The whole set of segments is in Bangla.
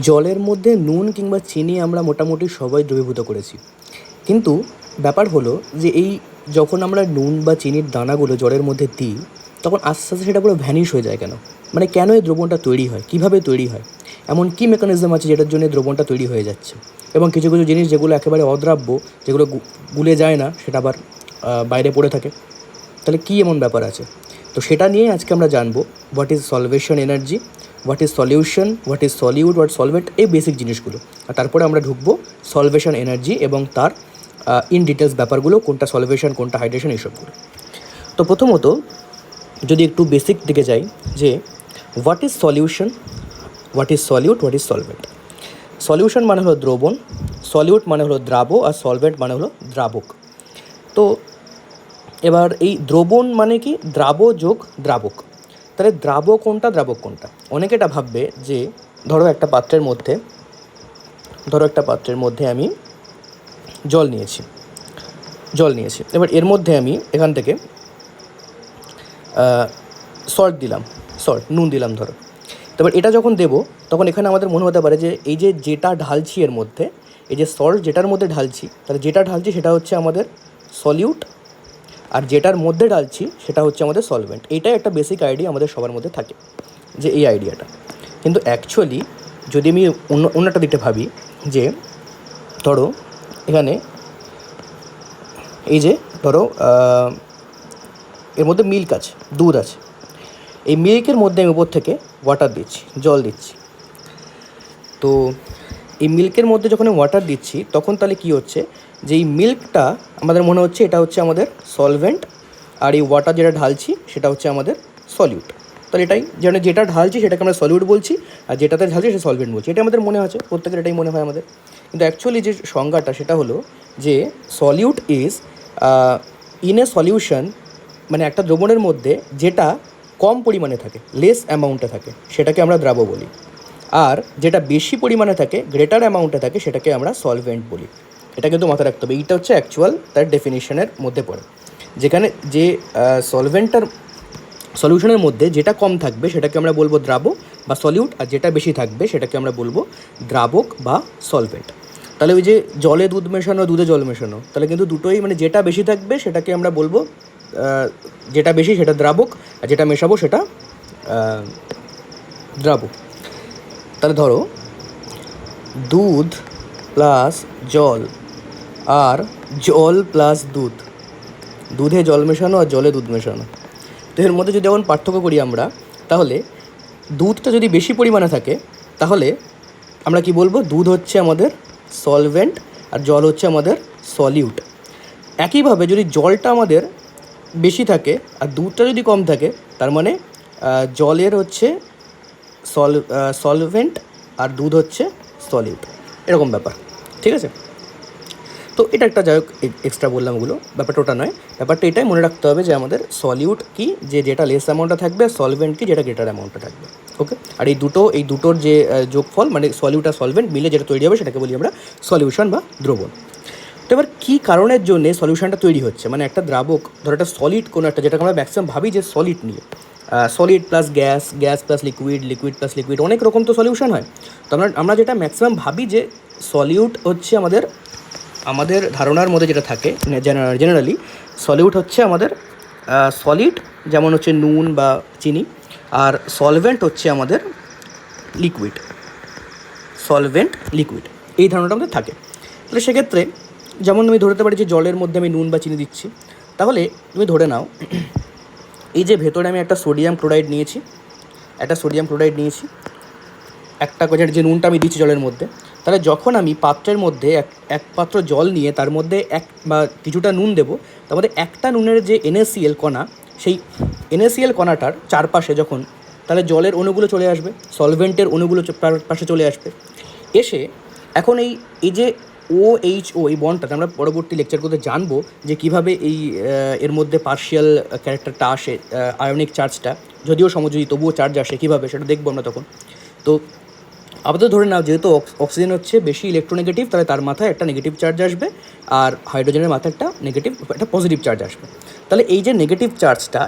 জলের মধ্যে নুন কিংবা চিনি আমরা মোটামুটি সবাই দ্রবীভূত করেছি, কিন্তু ব্যাপার হলো যে এই যখন আমরা নুন বা চিনির দানাগুলো জলের মধ্যে দিই, তখন আস্তে আস্তে সেটা পুরো ভ্যানিশ হয়ে যায় কেন? মানে কেন এই দ্রবণটা তৈরি হয়, কীভাবে তৈরি হয়, এমন কী মেকানিজম আছে যেটার জন্য এই দ্রবণটা তৈরি হয়ে যাচ্ছে? এবং কিছু কিছু জিনিস যেগুলো একেবারে অদ্রাব্য, যেগুলো গুলে যায় না, সেটা আবার বাইরে পড়ে থাকে। তাহলে কী এমন ব্যাপার আছে? তো সেটা নিয়েই আজকে আমরা জানবো, what is solvation energy, what is solution, what is solute, what solvent, এই বেসিক জিনিসগুলো। আর তারপরে আমরা ঢুকবো সলভেশন এনার্জি এবং তার ইন ডিটেলস ব্যাপারগুলো, কোনটা সলভেশন কোনটা হাইড্রেশন, এইসবগুলো। তো প্রথমত যদি একটু বেসিক দিকে যাই, যে what is solution, what is solute, what is solvent. Solution মানে হলো দ্রবণ, সলিউট মানে হলো দ্রাব্য, আর সলভেন্ট মানে হলো দ্রাবক। তো এবার এই দ্রবণ মানে কি? দ্রাব্য যোগ দ্রাবক। তাহলে দ্রাব্য কোনটা, দ্রাবক কোনটা? অনেকে এটা ভাববে যে ধরো একটা পাত্রের মধ্যে আমি জল নিয়েছি, এবার এর মধ্যে আমি এখান থেকে নুন দিলাম ধরো। তারপর এটা যখন দেবো, তখন এখানে আমাদের মনে হতে পারে যে এই যে যেটা ঢালছি এর মধ্যে, এই যে সল্ট যেটার মধ্যে ঢালছি, তাহলে যেটা ঢালছি সেটা হচ্ছে আমাদের সলিউট, আর যেটার মধ্যে ঢালছি সেটা হচ্ছে আমাদের সলভেন্ট। এইটাই একটা বেসিক আইডিয়া আমাদের সবার মধ্যে থাকে, যে এই আইডিয়াটা। কিন্তু অ্যাকচুয়ালি যদি আমি অন্য একটা দিকটা ভাবি, যে ধরো এখানে এই যে ধরো এর মধ্যে মিল্ক আছে, দুধ আছে, এই মিল্কের মধ্যে আমি উপর থেকে ওয়াটার দিচ্ছি, জল দিচ্ছি। তো এই মিল্কের মধ্যে যখন আমি ওয়াটার দিচ্ছি, তখন তাহলে কী হচ্ছে, যে এই মিল্কটা আমাদের মনে হচ্ছে এটা হচ্ছে আমাদের সলভেন্ট, আর এই ওয়াটার যেটা ঢালছি সেটা হচ্ছে আমাদের সলিউট। তাহলে এটাই যেন যেটা ঢালছি সেটাকে আমরা সলিউট বলছি, আর যেটাতে ঢালছি সেটা সলভেন্ট বলছি। এটা আমাদের মনে আছে, প্রত্যেকের এটাই মনে হয় আমাদের। কিন্তু অ্যাকচুয়ালি যে সংজ্ঞাটা সেটা হলো যে solute is in a solution, মানে একটা দ্রবণের মধ্যে যেটা কম পরিমাণে থাকে, লেস অ্যামাউন্টে থাকে, সেটাকে আমরা দ্রাব্য বলি। আর যেটা বেশি পরিমাণে থাকে, গ্রেটার অ্যামাউন্টে থাকে, সেটাকে আমরা সলভেন্ট বলি। এটা কিন্তু মাথায় রাখতে হবে। এইটা হচ্ছে অ্যাকচুয়াল তার ডেফিনিশনের মধ্যে পড়ে, যেখানে যে সলিউশনের মধ্যে যেটা কম থাকবে সেটাকে আমরা বলবো দ্রাব্য বা সলিউট, আর যেটা বেশি থাকবে সেটাকে আমরা বলবো দ্রাবক বা সলভেন্ট। তাহলে ওই যে জলে দুধ মেশানো, দুধে জল মেশানো, তাহলে কিন্তু দুটোই, মানে যেটা বেশি থাকবে সেটাকে আমরা বলবো যেটা বেশি সেটা দ্রাবক, আর যেটা মেশাবো সেটা দ্রাবক। তাহলে ধরো দুধ প্লাস জল আর জল প্লাস দুধ, দুধে জল মেশানো আর জলে দুধ মেশানো। তো এর মধ্যে যদি এখন পার্থক্য করি আমরা, তাহলে দুধটা যদি বেশি পরিমাণে থাকে, তাহলে আমরা কি বলবো? দুধ হচ্ছে আমাদের সলভেন্ট আর জল হচ্ছে আমাদের সলিউট। একইভাবে যদি জলটা আমাদের বেশি থাকে আর দুধটা যদি কম থাকে, তার মানে জলের হচ্ছে সলভেন্ট আর দুধ হচ্ছে সলিউট, এরকম ব্যাপার। ঠিক আছে? তো এটা একটা যাই হোক এক্সট্রা বললাম, ওগুলো ব্যাপারটা ওটা নয়। ব্যাপারটা এটাই মনে রাখতে হবে যে আমাদের সলিউট কি, যে যেটা লেস অ্যামাউন্টটা থাকবে, সলভেন্ট কি, যেটা গ্রেটার অ্যামাউন্টটা থাকবে। ওকে? আর এই দুটোর যে যোগফল, মানে সলিউট আর সলভেন্ট মিলে যেটা তৈরি হবে, সেটাকে বলি আমরা সলিউশন বা দ্রবণ। তো এবার কী কারণের জন্যে সলিউশনটা তৈরি হচ্ছে? মানে একটা দ্রাবক, ধরো একটা সলিড কোনো একটা, যেটাকে আমরা ম্যাক্সিমাম ভাবি যে সলিড নিয়ে, solid plus gas, gas plus liquid, liquid plus liquid, অনেক রকম তো সলিউশন হয়। তো আমরা যেটা ম্যাক্সিমাম ভাবি যে সলিউট হচ্ছে আমাদের ধারণার মধ্যে যেটা থাকে জেনারেলি, সলিউট হচ্ছে আমাদের সলিড, যেমন হচ্ছে নুন বা চিনি, আর সলভেন্ট হচ্ছে আমাদের লিকুইড, এই ধারণাটা আমাদের থাকে। তাহলে সেক্ষেত্রে যেমন তুমি ধরতে পারি যে জলের মধ্যে আমি নুন বা চিনি দিচ্ছি, তাহলে তুমি ধরে নাও এই যে ভেতরে আমি একটা সোডিয়াম ক্লোরাইড নিয়েছি, একটা যে নুনটা আমি দিচ্ছি জলের মধ্যে, তাহলে যখন আমি পাত্রের মধ্যে এক পাত্র জল নিয়ে তার মধ্যে কিছুটা নুন দেবো, তার মধ্যে একটা নুনের যে NaCl কণা, সেই NaCl কণাটার চারপাশে যখন, তাহলে জলের অণুগুলো চলে আসবে, সলভেন্টের অণুগুলো পাশে চলে আসবে, এসে এখন এই যে OHO, এই বন্ডটাতে আমরা পরবর্তী লেকচারগুলোতে জানবো যে কীভাবে এর মধ্যে পার্শিয়াল ক্যারেক্টারটা আসে, আয়নিক চার্জটা, যদিও সমযোজী তবুও চার্জ আসে কীভাবে, সেটা দেখবো আমরা তখন। তো আপাতত ধরে নাও যেহেতু অক্সিজেন হচ্ছে বেশি ইলেকট্রোনেগেটিভ, তাহলে তার মাথায় একটা নেগেটিভ চার্জ আসবে, আর হাইড্রোজেনের মাথায় একটা পজিটিভ চার্জ আসবে। তাহলে এই যে নেগেটিভ চার্জটা,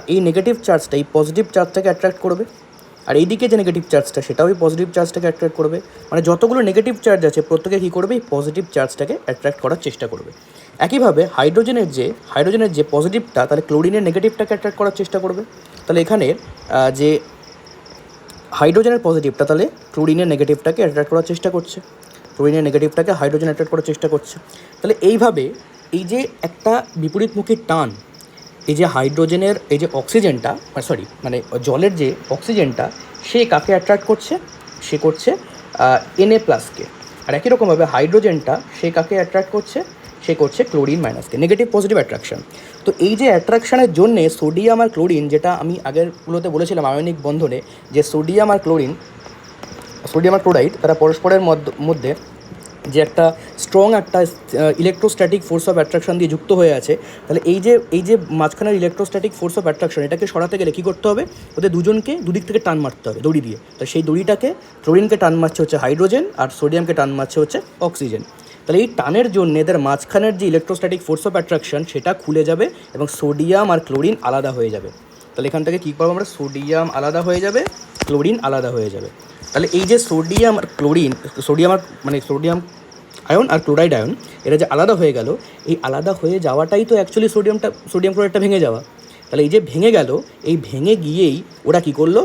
এই পজিটিভ চার্জটাকে অ্যাট্রাক্ট করবে, আর এইদিকে যে নেগেটিভ চার্জটা সেটাও ওই পজিটিভ চার্জটাকে অ্যাট্রাক্ট করবে। মানে যতগুলো নেগেটিভ চার্জ আছে প্রত্যেকে কী করবে, এই পজিটিভ চার্জটাকে অ্যাট্রাক্ট করার চেষ্টা করবে। একইভাবে হাইড্রোজেনের যে পজিটিভটা, তাহলে ক্লোরিনের নেগেটিভটাকে অ্যাট্রাক্ট করার চেষ্টা করবে। তাহলে এখানে যে হাইড্রোজেনের পজিটিভটা তাহলে ক্লোরিনের নেগেটিভটাকে অ্যাট্রাক্ট করার চেষ্টা করছে, ক্লোরিনের নেগেটিভটাকে হাইড্রোজেন অ্যাট্রাক্ট করার চেষ্টা করছে। তাহলে এইভাবে এই যে একটা বিপরীতমুখী টান, এই যে হাইড্রোজেনের এই যে অক্সিজেনটা, মানে জলের যে অক্সিজেনটা, সে কাকে অ্যাট্রাক্ট করছে, সে করছে Na+কে। আর একই রকমভাবে হাইড্রোজেনটা সে কাকে অ্যাট্রাক্ট করছে, সে করছে ক্লোরিন মাইনাসকে, নেগেটিভ পজিটিভ অ্যাট্রাকশন। তো এই যে অ্যাট্রাকশনের জন্যে সোডিয়াম আর ক্লোরিন, যেটা আমি আগেরগুলোতে বলেছিলাম আয়নিক বন্ধনে, যে সোডিয়াম আর ক্লোরাইড তারা পরস্পরের মধ্যে যে একটা স্ট্রং একটা ইলেকট্রোস্ট্যাটিক ফোর্স অফ অ্যাট্রাকশন দিয়ে যুক্ত হয়ে আছে। তাহলে এই যে মাঝখানের ইলেকট্রোস্ট্যাটিক ফোর্স অফ অ্যাট্রাকশন, এটাকে সরাতে গেলে কী করতে হবে, ওদের দুজনকে দুদিক থেকে টান মারতে হবে দড়ি দিয়ে। তো সেই দড়িটাকে ক্লোরিনকে টান মারছে হচ্ছে হাইড্রোজেন, আর সোডিয়ামকে টান মারছে হচ্ছে অক্সিজেন। তাহলে এই টানের জন্য এদের মাঝখানের যে ইলেকট্রোস্ট্যাটিক ফোর্স অফ অ্যাট্রাকশন সেটা খুলে যাবে এবং সোডিয়াম আর ক্লোরিন আলাদা হয়ে যাবে। তাহলে এখান থেকে কী পাবো আমরা, সোডিয়াম আলাদা হয়ে যাবে, ক্লোরিন আলাদা হয়ে যাবে। তাহলে এই যে সোডিয়াম আয়ন আর ক্লোরাইড আয়ন, এরা যে আলাদা হয়ে গেল, এই আলাদা হয়ে যাওয়াটাই তো অ্যাকচুয়ালি সোডিয়াম ক্লোরাইডটা ভেঙে যাওয়া। তাহলে এই যে ভেঙে গেল, এই ভেঙে গিয়েই ওরা কী করলো,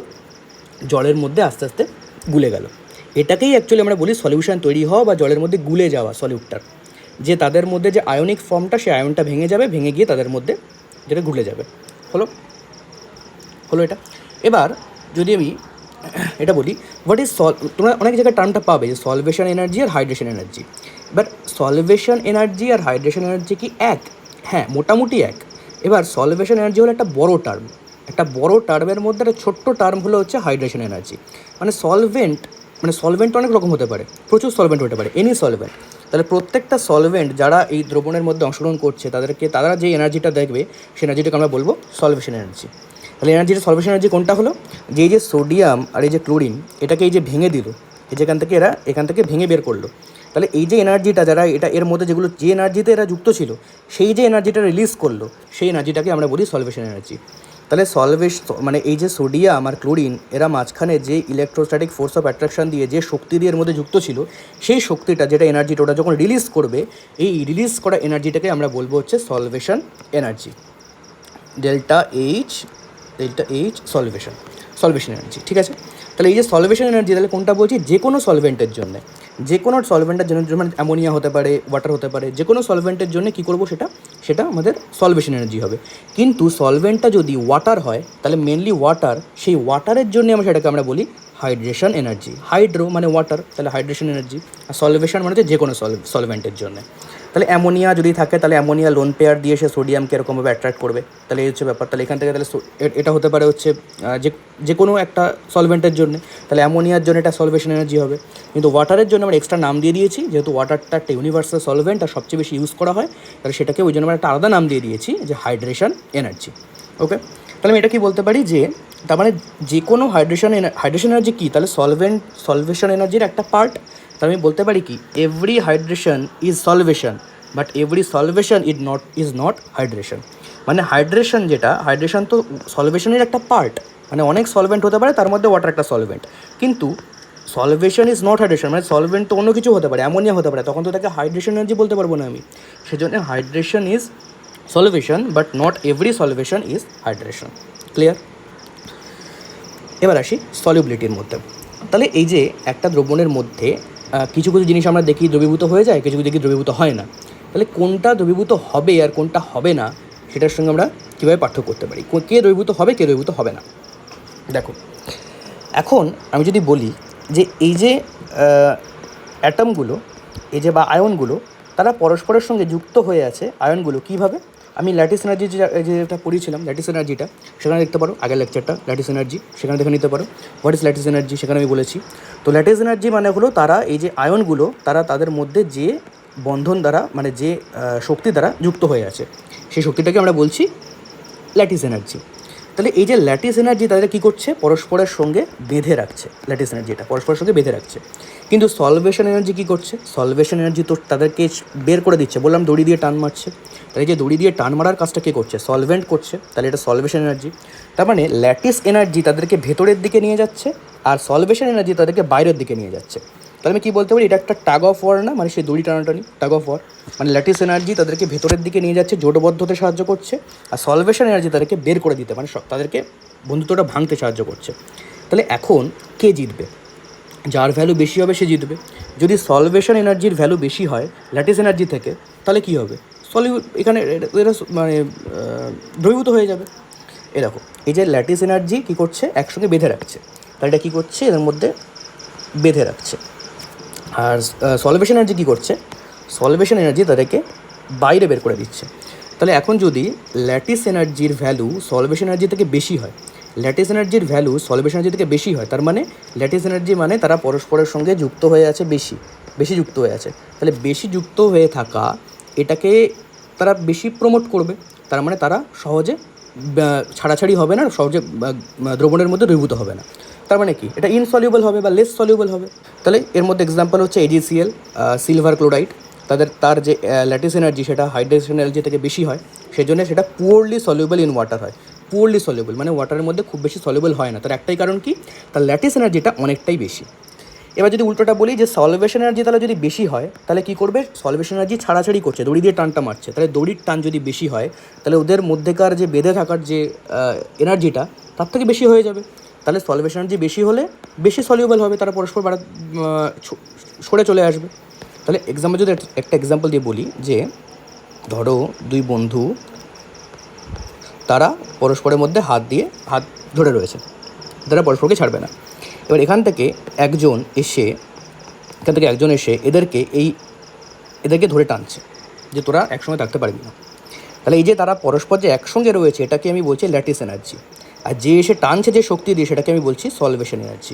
জলের মধ্যে আস্তে আস্তে গুলে গেল। এটাকেই অ্যাকচুয়ালি আমরা বলি সলিউশন তৈরি হওয়া বা জলের মধ্যে গুলে যাওয়া সলিউটটার, যে তাদের মধ্যে যে আয়নিক ফর্মটা, সেই আয়নটা ভেঙে যাবে, ভেঙে গিয়ে তাদের মধ্যে যেটা গুলে যাবে। হলো এটা। এবার যদি আমি এটা বলি, তোমরা অনেক জায়গায় টার্মটা পাবে যে সলভেশন এনার্জি আর হাইড্রেশন এনার্জি। এবার সলভেশন এনার্জি আর হাইড্রেশন এনার্জি কি এক? হ্যাঁ, মোটামুটি এক। এবার সলভেশন এনার্জি হলো একটা বড় টার্ম, একটা বড় টার্মের মধ্যে একটা ছোট্ট টার্ম হলো হচ্ছে হাইড্রেশন এনার্জি। মানে সলভেন্ট অনেক রকম হতে পারে, প্রচুর সলভেন্ট হতে পারে, এনি সলভেন্ট। তাহলে প্রত্যেকটা সলভেন্ট যারা এই দ্রবণের মধ্যে অংশগ্রহণ করছে, তারা যে এনার্জিটা দেখবে, সেই এনার্জিটাকে আমরা বলবো সলভেশন এনার্জি। তাহলে সলভেশন এনার্জি কোনটা হলো, যে এই যে সোডিয়াম আর এই যে ক্লোরিন, এটাকে এই যে ভেঙে দিল, এখান থেকে ভেঙে বের করলো। তাহলে এই যে এনার্জিটা, যারা এর মধ্যে যে এনার্জিতে এরা যুক্ত ছিল, সেই যে এনার্জিটা রিলিজ করলো, সেই এনার্জিটাকে আমরা বলি সলভেশন এনার্জি। তাহলে মানে এই যে সোডিয়াম আর ক্লোরিন, এরা মাঝখানে যে ইলেকট্রোস্ট্যাটিক ফোর্স অফ অ্যাট্রাকশন দিয়ে যে শক্তি দিয়ে এর মধ্যে যুক্ত ছিল, সেই শক্তিটা, যেটা এনার্জিটা, ওটা যখন রিলিজ করবে, এই রিলিজ করা এনার্জিটাকে আমরা বলবো হচ্ছে সলভেশন এনার্জি, ডেল্টা এইচ সলভেশন এনার্জি। ঠিক আছে? তাহলে এই যে সলভেশন এনার্জি, তাহলে কোনটা বলছি, যে কোনো সলভেন্টের জন্য, যেমন অ্যামোনিয়া হতে পারে, ওয়াটার হতে পারে, যে কোনো সলভেন্টের জন্য কী করবো, সেটা আমাদের সলভেশন এনার্জি হবে। কিন্তু সলভেন্টটা যদি ওয়াটার হয়, তাহলে মেনলি ওয়াটার, সেই ওয়াটারের জন্য সেটাকে আমরা বলি হাইড্রেশন এনার্জি। হাইড্রো মানে ওয়াটার, তাহলে হাইড্রেশন এনার্জি। আর সলভেশন মানে হচ্ছে যে কোনো সলভেন্টের জন্য। তাহলে অ্যামোনিয়া যদি থাকে, তাহলে অ্যামোনিয়া লোন পেয়ার দিয়ে সে সোডিয়ামকে এরকমভাবে অ্যাট্রাক্ট করবে। তাহলে এই হচ্ছে ব্যাপার। তাহলে এখান থেকে এটা হতে পারে হচ্ছে যে কোনো একটা সলভেন্টের জন্য, তাহলে অ্যামোনিয়ার জন্য এটা সলভেশন এনার্জি হবে। কিন্তু ওয়াটারের জন্য আমরা এক্সট্রা নাম দিয়ে দিয়েছি, যেহেতু ওয়াটারটা একটা ইউনিভার্সাল সলভেন্ট আর সবচেয়ে বেশি ইউজ করা হয়, তাহলে সেটাকে ওই জন্য আমরা একটা আলাদা নাম দিয়ে দিয়েছি, যে হাইড্রেশন এনার্জি। ওকে, তাহলে আমি এটা কি বলতে পারি, যে তার মানে যে কোনো হাইড্রেশন এনার্জি কী, তাহলে সলভেশন এনার্জির একটা পার্ট। তাহলে আমি বলতে পারি কি, every hydration is solvation, but every solvation is not hydration. মানে হাইড্রেশন তো সলভেশনের একটা পার্ট, মানে অনেক সলভেন্ট হতে পারে, তার মধ্যে ওয়াটার একটা সলভেন্ট। কিন্তু সলভেশন ইজ নট হাইড্রেশন, মানে সলভেন্ট তো অন্য কিছু হতে পারে, অ্যামোনিয়া হতে পারে, তখন তো তাকে হাইড্রেশন এনার্জি বলতে পারবো না আমি। সেজন্য hydration is solvation, but not every solvation is hydration. Clear? এবার আসি সলিউবিলিটির মধ্যে। তাহলে এই যে একটা দ্রবণের মধ্যে কিছু জিনিস আমরা দেখি দ্রবীভূত হয়ে যায়, কিছু দেখি দ্রবীভূত হয় না। তাহলে কোনটা দ্রবীভূত হবে আর কোনটা হবে না, সেটার সঙ্গে আমরা কীভাবে পার্থক্য করতে পারি, কে দ্রবীভূত হবে, কে দ্রবীভূত হবে না। দেখো, এখন আমি যদি বলি যে এই যে অ্যাটমগুলো, এই যে বা আয়নগুলো, তারা পরস্পরের সঙ্গে যুক্ত হয়ে আছে। আয়নগুলো কীভাবে, আমি ল্যাটিস এনার্জি যেটা পড়িয়েছিলাম, ল্যাটিস এনার্জিটা, সেখানে দেখতে পারো, আগের লেকচারটা ল্যাটিস এনার্জি, সেখানে দেখে নিতে পারো। হোয়াট ইজ ল্যাটিস এনার্জি, সেখানে আমি বলেছি। তো ল্যাটিস এনার্জি মানে হলো, তারা এই যে আয়নগুলো, তাদের মধ্যে যে বন্ধন দ্বারা, মানে যে শক্তি দ্বারা যুক্ত হয়ে আছে, সেই শক্তিটাকে আমরা বলছি ল্যাটিস এনার্জি। তাহলে এই যে ল্যাটিস এনার্জি তাদের কী করছে, পরস্পরের সঙ্গে বেঁধে রাখছে, ল্যাটিস এনার্জিটা পরস্পরের সঙ্গে বেঁধে রাখছে। কিন্তু সলভেশন এনার্জি কী করছে, সলভেশন এনার্জি তো তাদেরকে বের করে দিচ্ছে, বললাম দড়ি দিয়ে টান মারছে। তাহলে যে দড়ি দিয়ে টান মারার কাজটা কে করছে, সলভেন্ট করছে, তাহলে এটা সলভেশন এনার্জি। তার মানে ল্যাটিস এনার্জি তাদেরকে ভেতরের দিকে নিয়ে যাচ্ছে, আর সলভেশন এনার্জি তাদেরকে বাইরের দিকে নিয়ে যাচ্ছে। তাহলে আমি কী বলতে পারি, এটা একটা টাগ অফ ওয়ার না, মানে সেই দড়ি টানাটানি, টাগ অফ ওয়ার। মানে ল্যাটিস এনার্জি তাদেরকে ভেতরের দিকে নিয়ে যাচ্ছে, জোটবদ্ধ হতে সাহায্য করছে, আর সলভেশন এনার্জি তাদেরকে বের করে দিতে, মানে তাদেরকে বন্ধুত্বটা ভাঙতে সাহায্য করছে। তাহলে এখন কে জিতবে, যার ভ্যালু বেশি হবে সে জিতবে। যদি সলভেশন এনার্জির ভ্যালু বেশি হয় ল্যাটিস এনার্জি থেকে, তাহলে কী হবে, এখানে এরা মানে দ্রবীভূত হয়ে যাবে। এরকম এই যে ল্যাটিস এনার্জি কী করছে, একসঙ্গে বেঁধে রাখছে, তাহলে এটা কী করছে, এদের মধ্যে বেঁধে রাখছে। আর সলভেশন এনার্জি কী করছে, সলভেশন এনার্জি তাদেরকে বাইরে বের করে দিচ্ছে। তাহলে এখন যদি ল্যাটিস এনার্জির ভ্যালু সলভেশন এনার্জি থেকে বেশি হয়, ল্যাটিস এনার্জির ভ্যালু সলভেশন এনার্জি থেকে বেশি হয়, তার মানে ল্যাটিস এনার্জি মানে তারা পরস্পরের সঙ্গে যুক্ত হয়ে আছে, বেশি যুক্ত হয়ে আছে। তাহলে বেশি যুক্ত হয়ে থাকা এটাকে তারা বেশি প্রমোট করবে, তার মানে তারা সহজে ছাড়াছাড়ি হবে না, সহজে দ্রবণের মধ্যে দ্রবীভূত হবে না। তার মানে কি, এটা ইনসলিউবল হবে বা লেস সলিউবল হবে। তাহলে এর মধ্যে এক্সাম্পল হচ্ছে AgCl, সিলভার ক্লোরাইড। তার যে ল্যাটিস এনার্জি সেটা হাইড্রেশন এনার্জি থেকে বেশি হয়, সেই জন্য সেটা পুয়ারলি সলিউবল ইন ওয়াটার হয়। পুয়ারলি সলিউবল মানে ওয়াটারের মধ্যে খুব বেশি সলিউবল হয় না। তার একটাই কারণ কি, তার ল্যাটিস এনার্জিটা অনেকটাই বেশি। এবার যদি উল্টোটা বলি যে সলভেশন এনার্জি তাহলে যদি বেশি হয়, তাহলে কী করবে, সলভেশন এনার্জি ছাড়াছাড়ি করছে, দড়ি দিয়ে টানটা মারছে, তাহলে দড়ির টান যদি বেশি হয়, তাহলে ওদের মধ্যেকার যে বেঁধে থাকার যে এনার্জিটা তার থেকে বেশি হয়ে যাবে। তাহলে সলভেশন এনার্জি বেশি হলে বেশি সলিউবল হবে, তারা পরস্পর সরে চলে আসবে। তাহলে এক্সাম্পল যদি একটা এক্সাম্পল দিয়ে বলি, যে ধরো দুই বন্ধু তারা পরস্পরের মধ্যে হাত ধরে রয়েছে, তারা পরস্পরকে ছাড়বে না। এবার এখান থেকে একজন এসে এদেরকে ধরে টানছে যে তোরা একসঙ্গে থাকতে পারবি না। তাহলে এই যে তারা পরস্পর যে একসঙ্গে রয়েছে এটাকে আমি বলছি ল্যাটিস এনার্জি, আর যে এসে টানছে যে শক্তি দিয়ে সেটাকে আমি বলছি সলভেশন এনার্জি।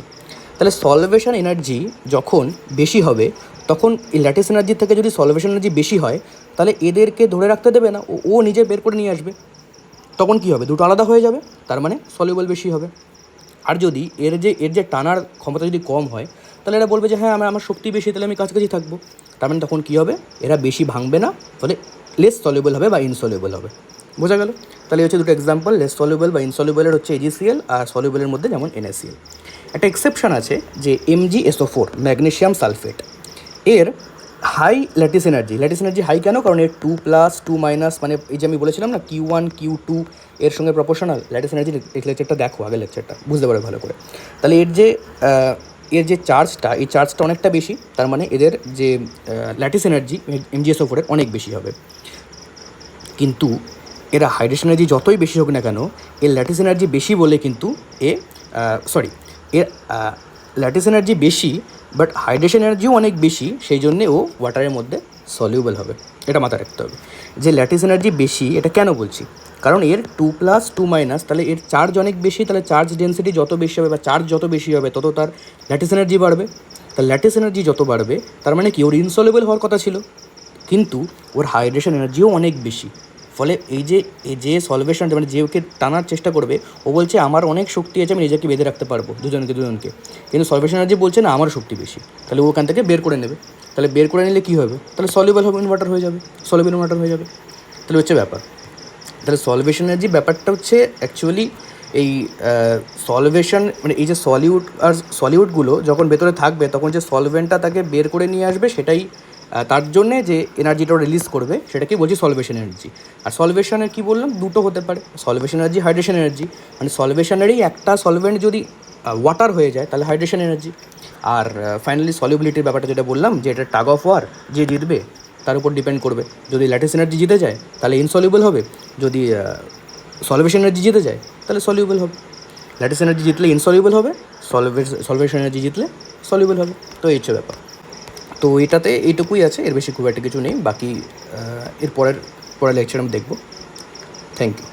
তাহলে সলভেশন এনার্জি যখন বেশি হবে, তখন এই ল্যাটিস এনার্জি থেকে যদি সলভেশন এনার্জি বেশি হয়, তাহলে এদেরকে ধরে রাখতে দেবে না, ও নিজে বের করে নিয়ে আসবে। তখন কী হবে, দুটো আলাদা হয়ে যাবে, তার মানে সলিউবল বেশি হবে। আর যদি এর যে টানার ক্ষমতা যদি কম হয়, তাহলে এরা বলবে যে হ্যাঁ আমার শক্তি বেশি, তাহলে আমি কাছাকাছি থাকবো। তার মানে তখন কী হবে, এরা বেশি ভাঙবে না, ফলে লেস সলিউবল হবে বা ইনসলিউবল হবে। বোঝা গেল? তাহলে হচ্ছে দুটো এক্সাম্পল, লেস সলিউবল বা ইনসলিউবলের হচ্ছে AgCl, আর সলিউবলের মধ্যে যেমন NaCl। একটা এক্সেপশন আছে যে MgSO4, ম্যাগনেসিয়াম সালফেট, এর হাই ল্যাটিস এনার্জি হাই কেন, কারণ এর 2+, 2-, মানে এই যে আমি বলেছিলাম না Q1 Q2 এর সঙ্গে প্রপোর্শনাল ল্যাটিস এনার্জি। এই লেকচারটা দেখো, আগের লেকচারটা বুঝতে পারবে ভালো করে। তাহলে এর যে চার্জটা, এই চার্জটা অনেকটা বেশি, তার মানে এদের যে ল্যাটিস এনার্জি MgSO4 অনেক বেশি হবে। কিন্তু এরা হাইড্রেশন এনার্জি যতই বেশি হোক না কেন, এর ল্যাটিস এনার্জি বেশি বলে কিন্তু এর ল্যাটিস এনার্জি বেশি, বাট হাইড্রেশন এনার্জিও অনেক বেশি, সেই জন্যে ও ওয়াটারের মধ্যে সলিউবল হবে। এটা মাথায় রাখতে হবে যে ল্যাটিস এনার্জি বেশি, এটা কেন বলছি, কারণ এর 2+, 2-, তাহলে এর চার্জ অনেক বেশি, তাহলে চার্জ ডেন্সিটি যত বেশি হবে বা চার্জ যত বেশি হবে তত তার ল্যাটিস এনার্জি বাড়বে। তার ল্যাটিস এনার্জি যত বাড়বে, তার মানে কি, ওর ইনসলিউবল হওয়ার কথা ছিল, কিন্তু ওর হাইড্রেশন এনার্জিও অনেক বেশি। ফলে এই যে সলভেশন, মানে যে ওকে টানার চেষ্টা করবে, ও বলছে আমার অনেক শক্তি আছে, আমি নিজেকে বেঁধে রাখতে পারবো দুজনকে, কিন্তু সলভেশন এনার্জি বলছে না আমার শক্তি বেশি, তাহলে ও ওখান থেকে বের করে নেবে। তাহলে বের করে নিলে কী হবে, তাহলে সলিউবল ইন ওয়াটার হয়ে যাবে। তাহলে হচ্ছে ব্যাপার। তাহলে সলভেশন এনার্জি ব্যাপারটা হচ্ছে অ্যাকচুয়ালি এই সলভেশন, মানে এই যে সলিউডগুলো যখন ভেতরে থাকবে, তখন যে সলভেন্টটা তাকে বের করে নিয়ে আসবে, সেটাই তার জন্যে যে এনার্জিটা রিলিজ করবে সেটাকেই বলছি সলভেশন এনার্জি। আর সলভেশনের কী বললাম, দুটো হতে পারে, সলভেশন এনার্জি, হাইড্রেশন এনার্জি। মানে সলভেশনেরই একটা সলভেন্ট যদি ওয়াটার হয়ে যায়, তাহলে হাইড্রেশন এনার্জি। আর ফাইনালি সলিউবিলিটির ব্যাপারটা যেটা বললাম, যে এটা টাগ অফ ওয়ার, যে জিতবে তার উপর ডিপেন্ড করবে। যদি ল্যাটিস এনার্জি জিতে যায় তাহলে ইনসলিউবল হবে, যদি সলভেশন এনার্জি জিতে যায় তাহলে সলিউবল হবে। ল্যাটিস এনার্জি জিতলে ইনসলিউবল হবে, সলভেশন এনার্জি জিতলে সলিউবল হবে। তো এই হচ্ছে ব্যাপার। তো এটাতে এইটুকুই আছে, এর বেশি খুব একটা কিছু নেই। বাকি এর পরের লেকচার আমি দেখব। Thank you.